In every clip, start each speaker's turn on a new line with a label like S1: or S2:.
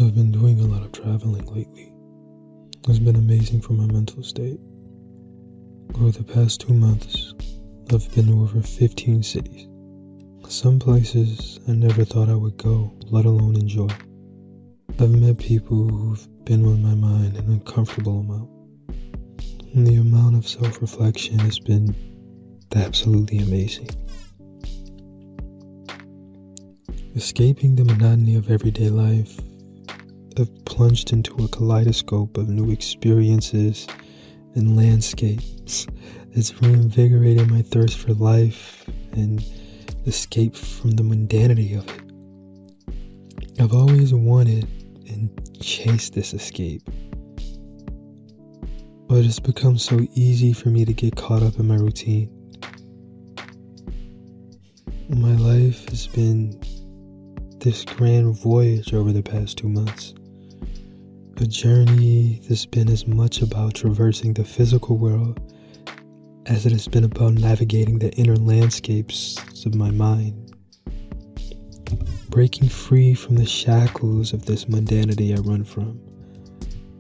S1: I've been doing a lot of traveling lately. It's been amazing for my mental state. Over the past 2 months, I've been to over 15 cities. Some places I never thought I would go, let alone enjoy. I've met people who've been on my mind an uncomfortable amount. And the amount of self-reflection has been absolutely amazing. Escaping the monotony of everyday life, I've plunged into a kaleidoscope of new experiences and landscapes. It's reinvigorated my thirst for life and escape from the mundanity of it. I've always wanted and chased this escape, but it's become so easy for me to get caught up in my routine. My life has been this grand voyage over the past 2 months. A journey that's been as much about traversing the physical world as it has been about navigating the inner landscapes of my mind. Breaking free from the shackles of this mundanity I run from,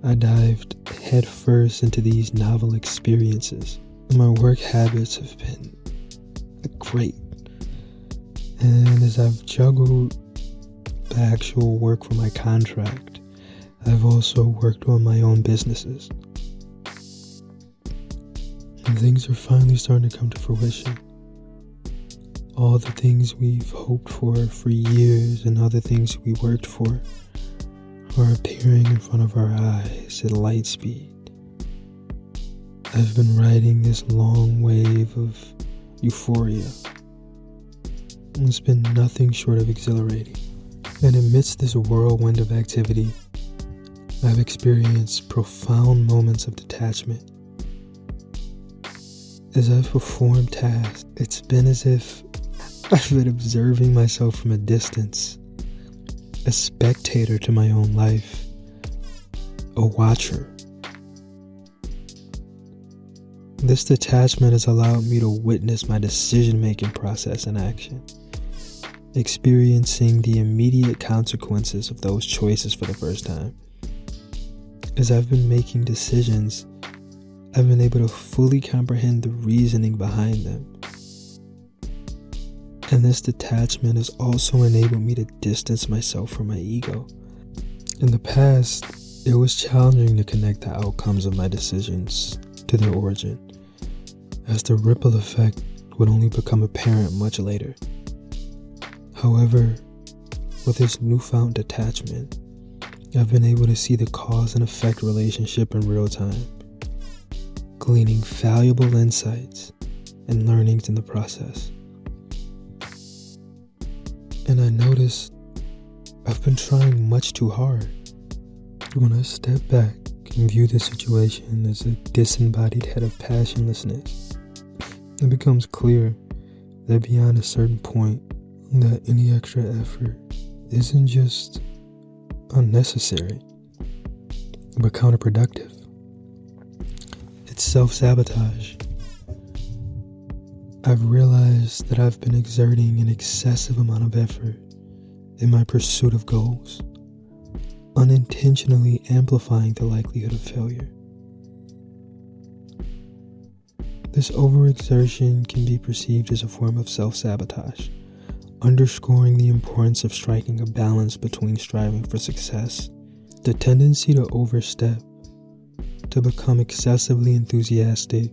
S1: I dived headfirst into these novel experiences. My work habits have been great, and as I've juggled the actual work for my contract, I've also worked on my own businesses. And things are finally starting to come to fruition. All the things we've hoped for years and other things we worked for are appearing in front of our eyes at light speed. I've been riding this long wave of euphoria. It's been nothing short of exhilarating. And amidst this whirlwind of activity, I've experienced profound moments of detachment. As I've performed tasks, it's been as if I've been observing myself from a distance, a spectator to my own life, a watcher. This detachment has allowed me to witness my decision-making process in action, experiencing the immediate consequences of those choices for the first time. As I've been making decisions, I've been able to fully comprehend the reasoning behind them. And this detachment has also enabled me to distance myself from my ego. In the past, it was challenging to connect the outcomes of my decisions to their origin, as the ripple effect would only become apparent much later. However, with this newfound detachment, I've been able to see the cause and effect relationship in real time, gleaning valuable insights and learnings in the process. And I noticed I've been trying much too hard. When I step back and view the situation as a disembodied head of passionlessness, it becomes clear that beyond a certain point, that any extra effort isn't just unnecessary, but counterproductive. It's self-sabotage. I've realized that I've been exerting an excessive amount of effort in my pursuit of goals, unintentionally amplifying the likelihood of failure. This overexertion can be perceived as a form of self-sabotage, underscoring the importance of striking a balance between striving for success. The tendency to overstep, to become excessively enthusiastic,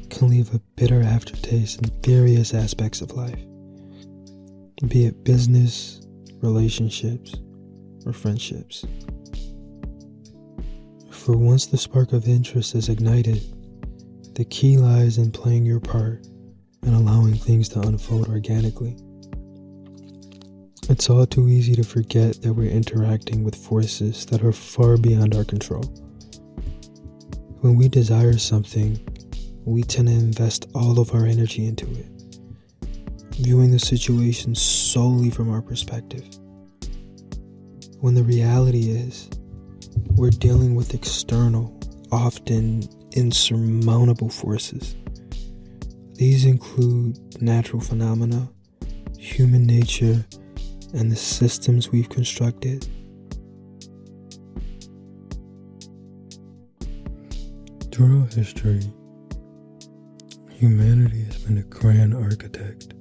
S1: can leave a bitter aftertaste in various aspects of life, be it business, relationships, or friendships. For once the spark of interest is ignited, the key lies in playing your part and allowing things to unfold organically. It's all too easy to forget that we're interacting with forces that are far beyond our control. When we desire something, we tend to invest all of our energy into it, viewing the situation solely from our perspective. When the reality is, we're dealing with external, often insurmountable forces. These include natural phenomena, human nature, and the systems we've constructed. Throughout history, humanity has been a grand architect,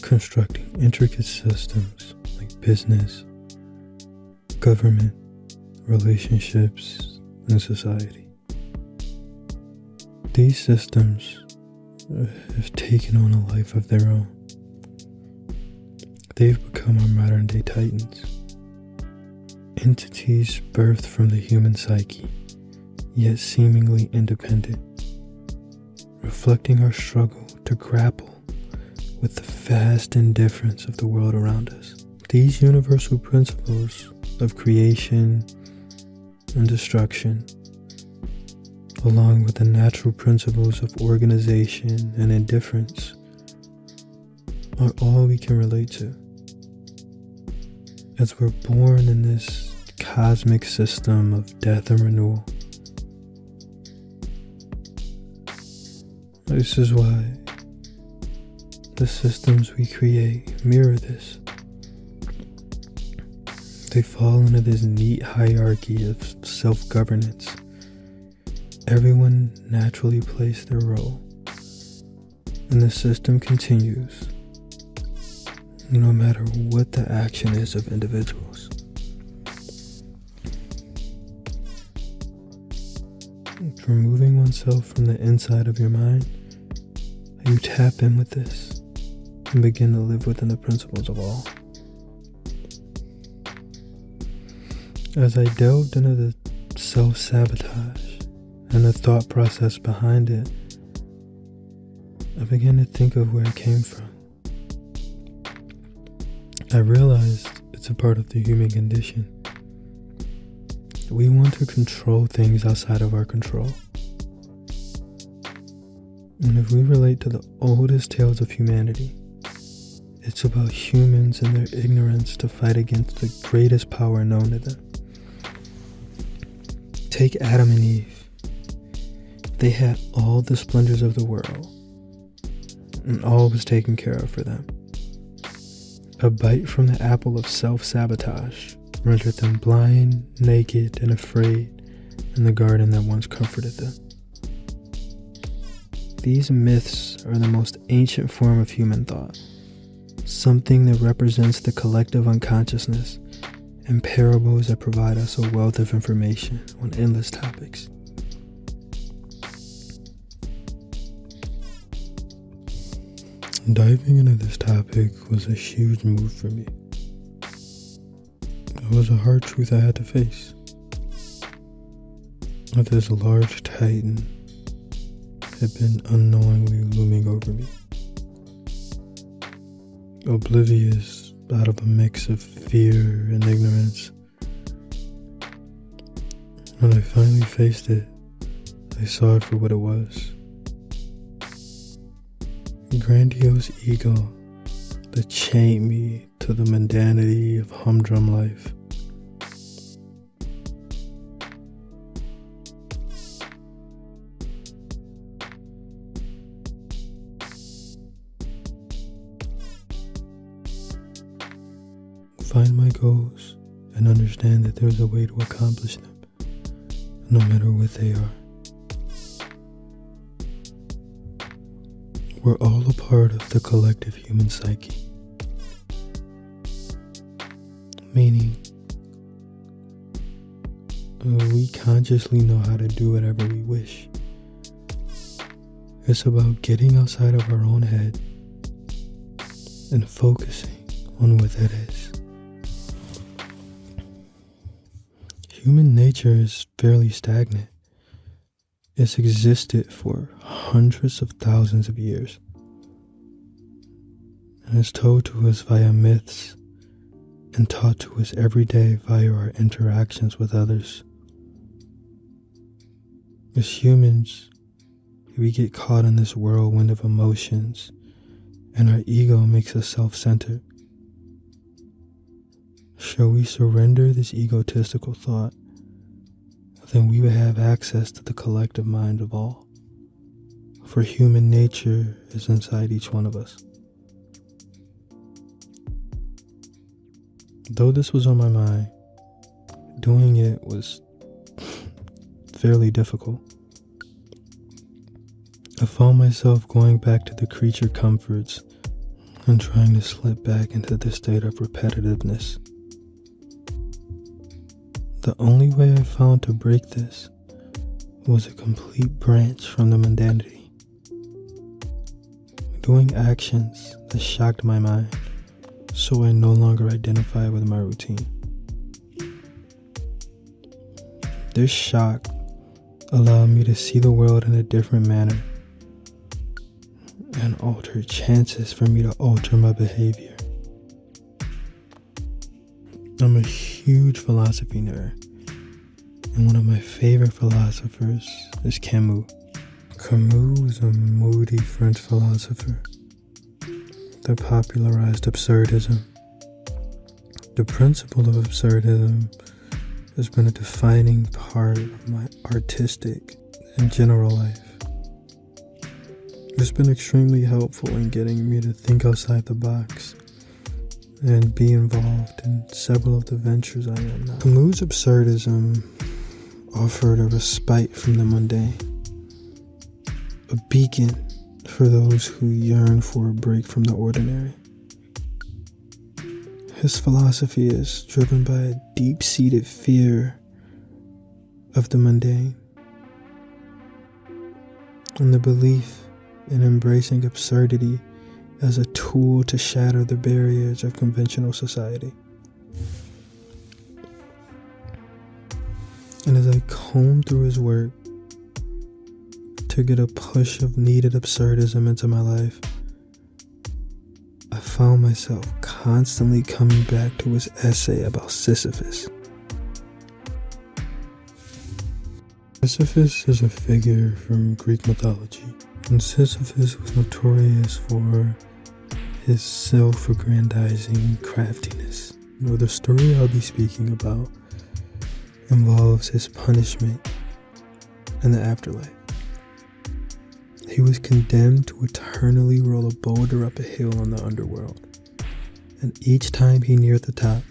S1: constructing intricate systems like business, government, relationships, and society. These systems have taken on a life of their own. They've become our modern-day titans, entities birthed from the human psyche, yet seemingly independent, reflecting our struggle to grapple with the vast indifference of the world around us. These universal principles of creation and destruction, along with the natural principles of organization and indifference, are all we can relate to. As we're born in this cosmic system of death and renewal. This is why the systems we create mirror this. They fall into this neat hierarchy of self-governance. Everyone naturally plays their role, and the system continues, no matter what the action is of individuals. Removing oneself from the inside of your mind, you tap in with this and begin to live within the principles of all. As I delved into the self-sabotage and the thought process behind it, I began to think of where it came from. I realized it's a part of the human condition. We want to control things outside of our control. And if we relate to the oldest tales of humanity, it's about humans and their ignorance to fight against the greatest power known to them. Take Adam and Eve. They had all the splendors of the world, and all was taken care of for them. A bite from the apple of self-sabotage rendered them blind, naked, and afraid in the garden that once comforted them. These myths are the most ancient form of human thought, something that represents the collective unconsciousness, and parables that provide us a wealth of information on endless topics. Diving into this topic was a huge move for me. It was a hard truth I had to face. That this large titan had been unknowingly looming over me. Oblivious out of a mix of fear and ignorance. When I finally faced it, I saw it for what it was. A grandiose ego that chained me to the mundanity of humdrum life. Find my goals and understand that there's a way to accomplish them, no matter what they are. We're all a part of the collective human psyche. Meaning, we consciously know how to do whatever we wish. It's about getting outside of our own head and focusing on what that is. Human nature is fairly stagnant. It's existed for hundreds of thousands of years, and is told to us via myths and taught to us every day via our interactions with others. As humans, we get caught in this whirlwind of emotions, and our ego makes us self-centered. Shall we surrender this egotistical thought, then we would have access to the collective mind of all. For human nature is inside each one of us. Though this was on my mind, doing it was fairly difficult. I found myself going back to the creature comforts and trying to slip back into the state of repetitiveness. The only way I found to break this was a complete branch from the mundanity, doing actions that shocked my mind, so I no longer identify with my routine. This shock allowed me to see the world in a different manner and alter chances for me to alter my behavior. I'm a huge philosophy nerd, and one of my favorite philosophers is Camus. Camus was a moody French philosopher that popularized absurdism. The principle of absurdism has been a defining part of my artistic and general life. It's been extremely helpful in getting me to think outside the box and be involved in several of the ventures I am now. Camus' absurdism offered a respite from the mundane, a beacon for those who yearn for a break from the ordinary. His philosophy is driven by a deep-seated fear of the mundane and the belief in embracing absurdity as a tool to shatter the barriers of conventional society. And as I comb through his work to get a push of needed absurdism into my life, I found myself constantly coming back to his essay about Sisyphus. Sisyphus is a figure from Greek mythology, and Sisyphus was notorious for his self-aggrandizing craftiness. The story I'll be speaking about involves his punishment in the afterlife. He was condemned to eternally roll a boulder up a hill in the underworld, and each time he neared the top,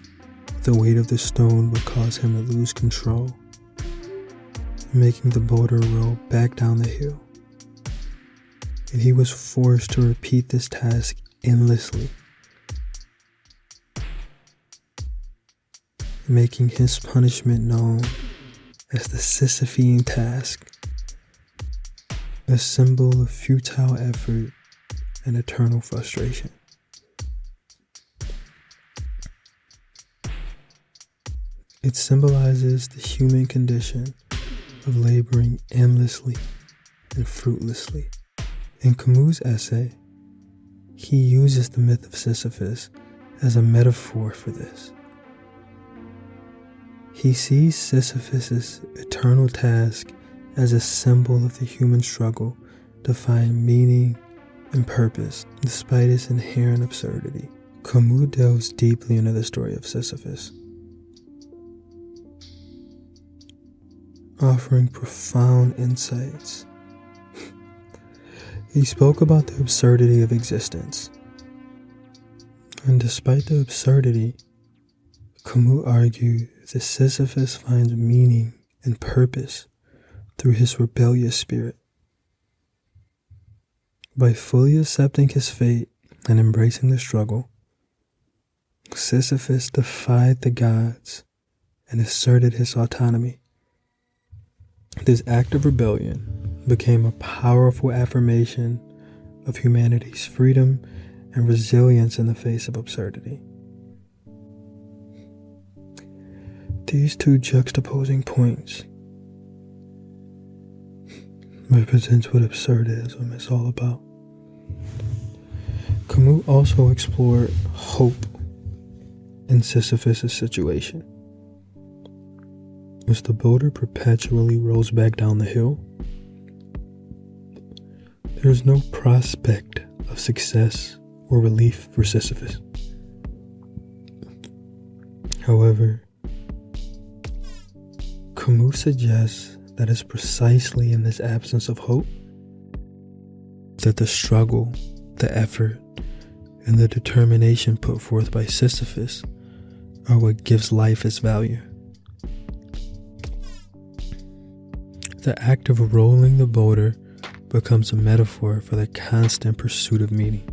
S1: the weight of the stone would cause him to lose control, making the boulder roll back down the hill. And he was forced to repeat this task endlessly, making his punishment known as the Sisyphean task, a symbol of futile effort and eternal frustration. It symbolizes the human condition of laboring endlessly and fruitlessly. In Camus' essay, he uses the myth of Sisyphus as a metaphor for this. He sees Sisyphus' eternal task as a symbol of the human struggle to find meaning and purpose despite its inherent absurdity. Camus delves deeply into the story of Sisyphus, offering profound insights. He spoke about the absurdity of existence, and despite the absurdity, Camus argued that Sisyphus finds meaning and purpose through his rebellious spirit. By fully accepting his fate and embracing the struggle, Sisyphus defied the gods and asserted his autonomy. This act of rebellion became a powerful affirmation of humanity's freedom and resilience in the face of absurdity. These two juxtaposing points represents what absurdism is all about. Camus also explored hope in Sisyphus' situation. As the boulder perpetually rolls back down the hill, there is no prospect of success or relief for Sisyphus. However, Camus suggests that it's precisely in this absence of hope that the struggle, the effort, and the determination put forth by Sisyphus are what gives life its value. The act of rolling the boulder becomes a metaphor for the constant pursuit of meaning,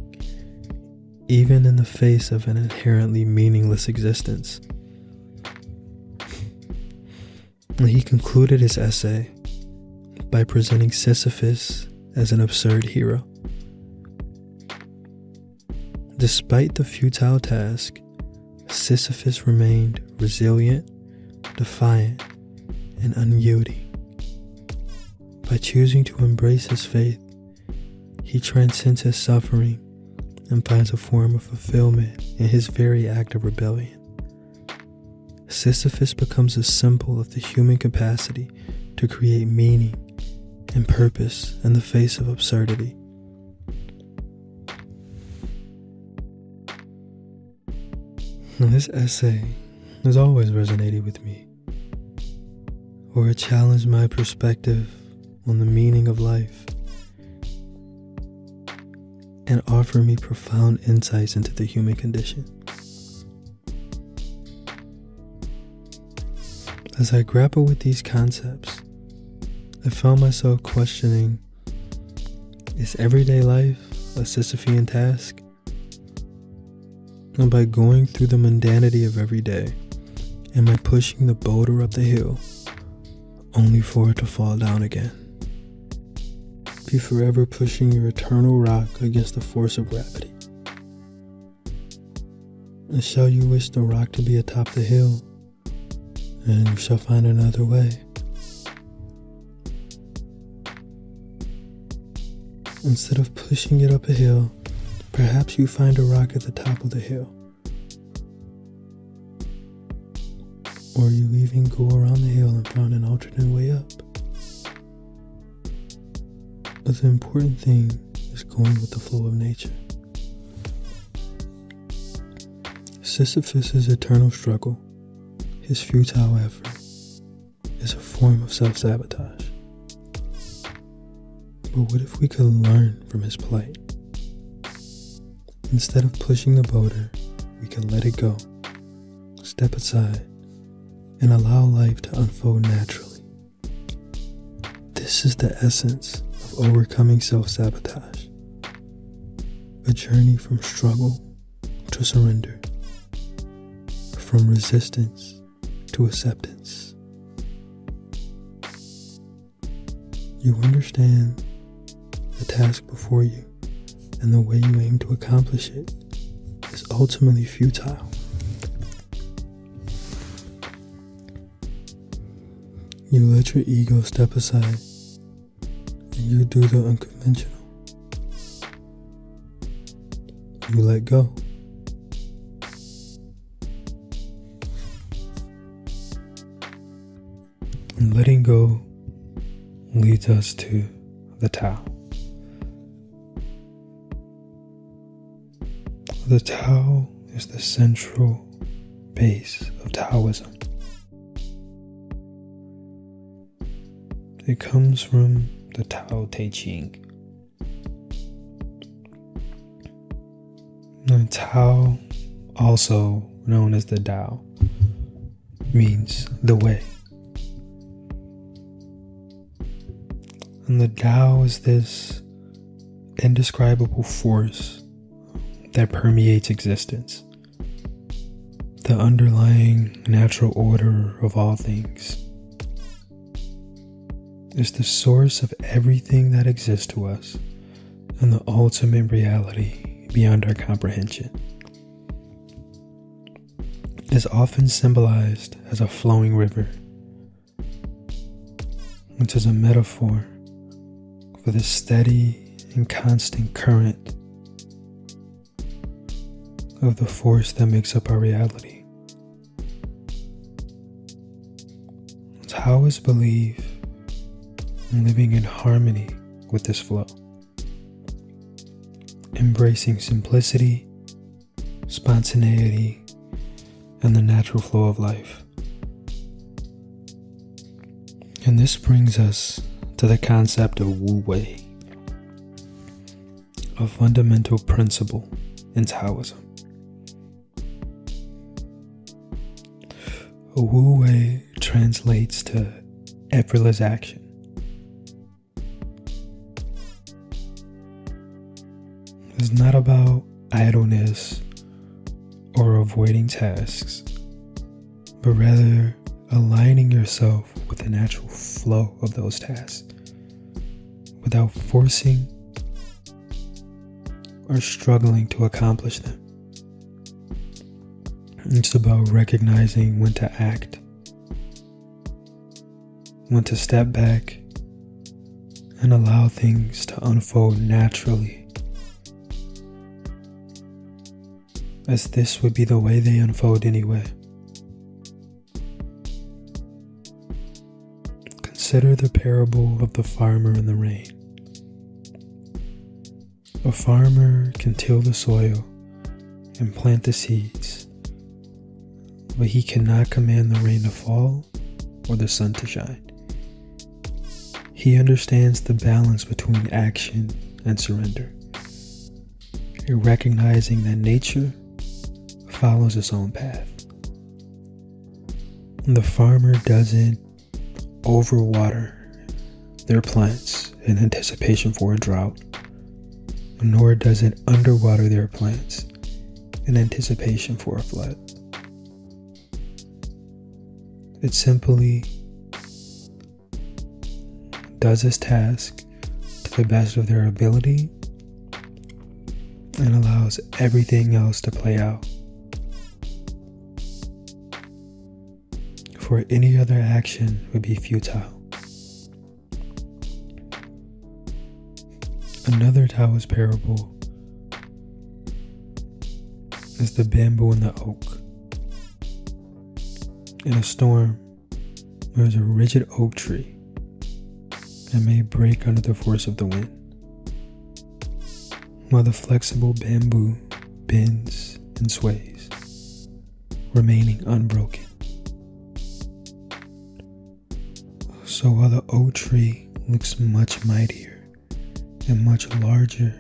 S1: even in the face of an inherently meaningless existence. And he concluded his essay by presenting Sisyphus as an absurd hero. Despite the futile task, Sisyphus remained resilient, defiant, and unyielding. By choosing to embrace his faith, he transcends his suffering and finds a form of fulfillment in his very act of rebellion. Sisyphus becomes a symbol of the human capacity to create meaning and purpose in the face of absurdity. Now, this essay has always resonated with me, or it challenged my perspective on the meaning of life and offered me profound insights into the human condition. As I grapple with these concepts, I found myself questioning, is everyday life a Sisyphean task? And by going through the mundanity of every day, am I pushing the boulder up the hill only for it to fall down again? Be forever pushing your eternal rock against the force of gravity. And shall you wish the rock to be atop the hill, and you shall find another way. Instead of pushing it up a hill, perhaps you find a rock at the top of the hill. Or you even go around the hill and find an alternate way up. But the important thing is going with the flow of nature. Sisyphus' eternal struggle, his futile effort, is a form of self-sabotage. But what if we could learn from his plight? Instead of pushing the boulder, we can let it go, step aside, and allow life to unfold naturally. This is the essence of overcoming self-sabotage. A journey from struggle to surrender, from resistance to acceptance. You understand the task before you, and the way you aim to accomplish it is ultimately futile. You let your ego step aside, and you do the unconventional. You let go. And letting go leads us to the Tao. The Tao is the central base of Taoism. It comes from the Tao Te Ching. Now, Tao, also known as the Tao, means the way. And the Tao is this indescribable force that permeates existence, the underlying natural order of all things. Is the source of everything that exists to us and the ultimate reality beyond our comprehension. Is often symbolized as a flowing river, which is a metaphor for the steady and constant current of the force that makes up our reality. Taoists believe in living in harmony with this flow, embracing simplicity, spontaneity, and the natural flow of life. And this brings us to the concept of Wu Wei, a fundamental principle in Taoism. Wu Wei translates to effortless action. is not about idleness or avoiding tasks, but rather aligning yourself with the natural flow of those tasks without forcing or struggling to accomplish them. It's about recognizing when to act, when to step back, and allow things to unfold naturally, as this would be the way they unfold anyway. Consider the parable of the farmer and the rain. A farmer can till the soil and plant the seeds, but he cannot command the rain to fall or the sun to shine. He understands the balance between action and surrender, recognizing that nature follows its own path. The farmer doesn't overwater their plants in anticipation for a drought, nor does it underwater their plants in anticipation for a flood. It simply does its task to the best of their ability and allows everything else to play out. For any other action would be futile. Another Taoist parable is the bamboo and the oak. In a storm, there is a rigid oak tree that may break under the force of the wind, while the flexible bamboo bends and sways, remaining unbroken. So while the oak tree looks much mightier and much larger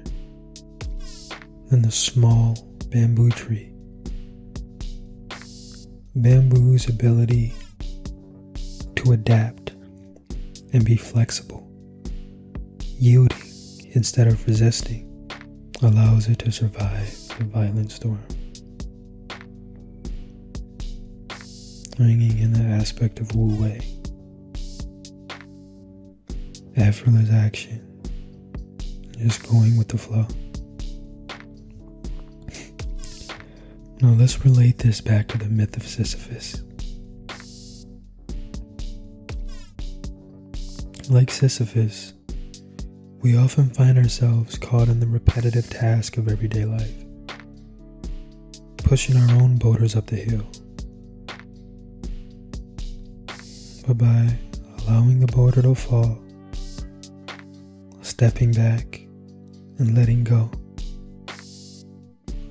S1: than the small bamboo tree, bamboo's ability to adapt and be flexible, yielding instead of resisting, allows it to survive the violent storm. Bringing in the aspect of Wu Wei, effortless action, just going with the flow. Now let's relate this back to the myth of Sisyphus. Like Sisyphus, we often find ourselves caught in the repetitive task of everyday life, pushing our own boulders up the hill. But by allowing the boulder to fall, stepping back, and letting go,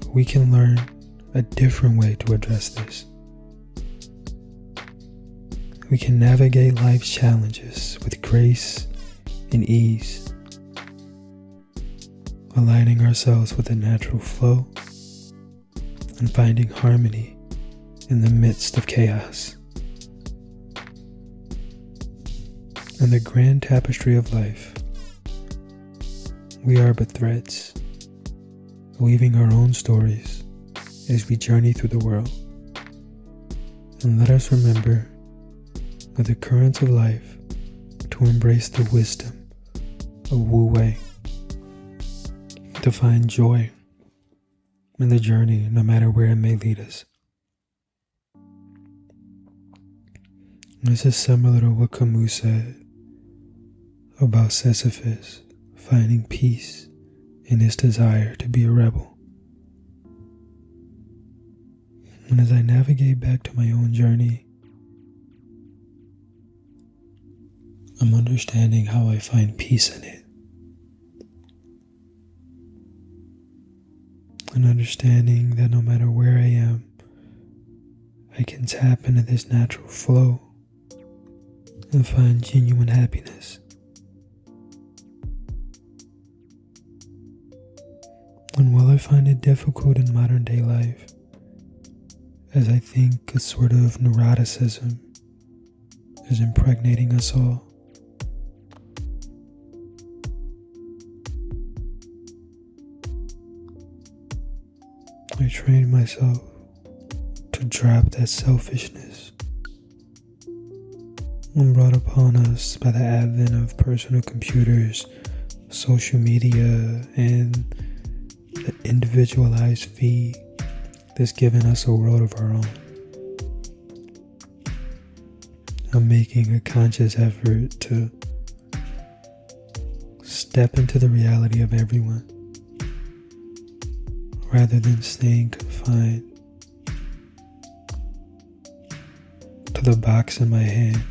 S1: we can learn a different way to address this. We can navigate life's challenges with grace and ease, aligning ourselves with the natural flow and finding harmony in the midst of chaos. In the grand tapestry of life, we are but threads, weaving our own stories as we journey through the world. And let us remember with the currents of life to embrace the wisdom of Wu Wei, to find joy in the journey no matter where it may lead us. This is similar to what Camus said about Sisyphus finding peace in his desire to be a rebel. And as I navigate back to my own journey, I'm understanding how I find peace in it. And understanding that no matter where I am, I can tap into this natural flow and find genuine happiness. And while I find it difficult in modern day life, as I think a sort of neuroticism is impregnating us all, trained myself to drop that selfishness brought upon us by the advent of personal computers, social media, and the individualized feed that's given us a world of our own. I'm making a conscious effort to step into the reality of everyone rather than staying confined to the box in my hand.